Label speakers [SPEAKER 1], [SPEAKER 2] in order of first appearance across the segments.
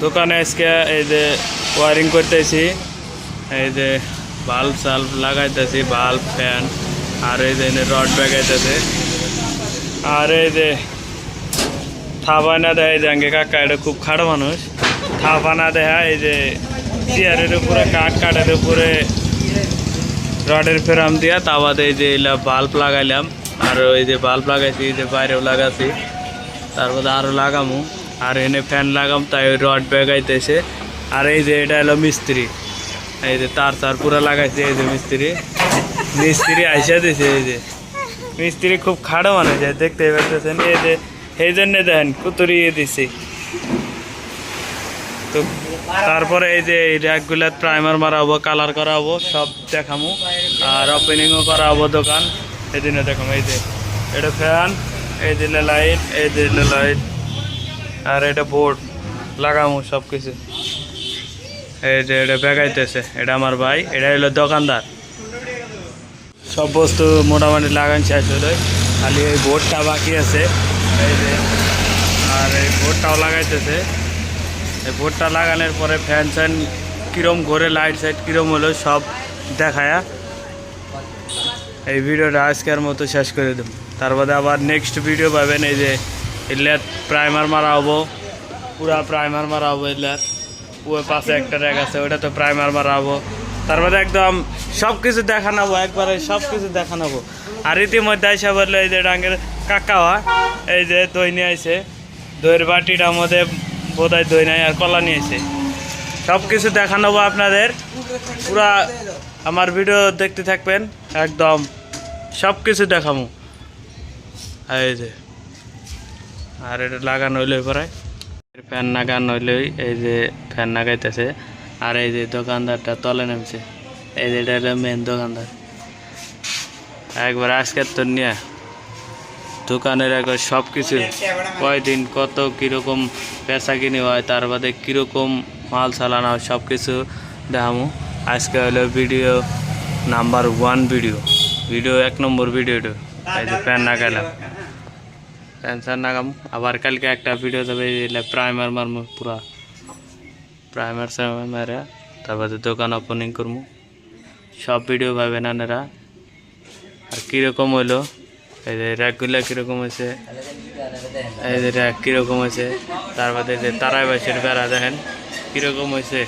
[SPEAKER 1] দোকানে আজকে এই যে ওয়ারিং করতেছি, এই যে বাল্ব সাল্ব লাগাইতেছি, বাল্ব ফ্যান, আর এই যে রড লাগাইতেছে, আর এই যে থাবা না দেয় জাঙ্গে কাকা, এটা খুব খাটো মানুষ, থাবা না দেখা এই যে চেয়ারের উপরে কাঠের উপরে রডের ফেরাম দিয়া তাওয়াতে এই যে বাল্ব লাগাইলাম, আর ওই যে বাল্ব লাগাইছি, এই যে বাইরেও লাগাছি, তারপরে আরও লাগামু, আর এনে ফ্যান লাগাম, তাই ওই রড বেগাইতেছে। আর এই যে এটা হলো মিস্ত্রি, এই যে তার পুরো লাগাইছে, এই যে মিস্ত্রি আইসা দিছে, এই যে মিস্ত্রি খুব খাড়ো মানুষ, দেখতে পাচ্ছেন, এই যে এই জন্যে দেখেন কুতুরিয়ে দিছি। তো তারপরে এই যে এই র্যাকগুলো প্রাইমার মারা হবো, কালার করা হবো, সব দেখামু, আর ওপেনিংও করা হবো দোকান, এই দিনে দেখাম। এই যে এটা ফ্যান, এই দিলে লাইট, এই দিলে লাইট, আর এটা বোর্ড লাগামু সব কিছু। এই যে এটা বেগাইতেছে, এটা আমার ভাই, এটা হলো দোকানদার। সব বস্তু মোটামুটি লাগান শেষ হলো, খালি এই বোর্ডটা বাকি আছে, এই যে, আর এই বোর্ডটাও লাগাইতেছে। এই বোর্ডটা লাগানোর পরে ফ্যান ফ্যান কীরম ঘরে, লাইট সাইট কীরম হলো সব দেখায়া এই ভিডিওটা আজকের মতো শেষ করে দেব। তারপরে আবার নেক্সট ভিডিও পাবেন। এই যে এলার প্রাইমার মারা হবো, পুরা প্রাইমার মারা হবো, এলার ওই পাশে একটা র্যাক আছে, ওটা তো প্রাইমার মারা হবো। তারপরে একদম সব কিছু দেখানো হবো, একবারে সব কিছু দেখানো হবো। আর ইতিমধ্যে আইসা বললো এই যে ডাঙ্গের কাকাওয়া, এই যে দই নিয়ে আইছে, দইয়ের বাটিটার মধ্যে বোধহয় দই নাই, আর কলা নিয়েছে, সব কিছু দেখানো হবো আপনাদের। পুরা আমার ভিডিও দেখতে থাকবেন, একদম সব কিছু দেখাবো। এই যে, আর এটা লাগানো হইলে পরে ফ্যান লাগানো হইলেই, এই যে ফ্যান লাগাইতেছে, আর এই যে দোকানদারটা তলে নামছে, এই যে এটা হলো মেন দোকানদার। একবার আজকের তো নিয়ে দোকানের একবার সব কিছু কয়দিন কত কীরকম পেশা কিনে হয়, তার বাদে কীরকম মাল চালানো হয়, সব কিছু দেখামো। আজকে হলো ভিডিও নাম্বার 1 ভিডিও 1 নম্বর ভিডিওটা। এই যে ফ্যান লাগাইলাম, ফ্যান লাগাম, আবার কালকে একটা ভিডিও দেবে, প্রাইমার মারমু, পুরা প্রাইমার মারা, তারপরে দোকান ওপেনিং করবো, সব ভিডিও পাবেন আপনারা। আর কীরকম হইলো, এই যে র্যাকগুলো কীরকম হয়েছে, এই যে র্যাক কীরকম হয়েছে, তারপরে যে তারাই বাসের বেড়া দেখেন কীরকম হয়েছে,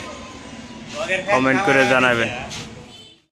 [SPEAKER 1] কমেন্ট করে জানাবেন।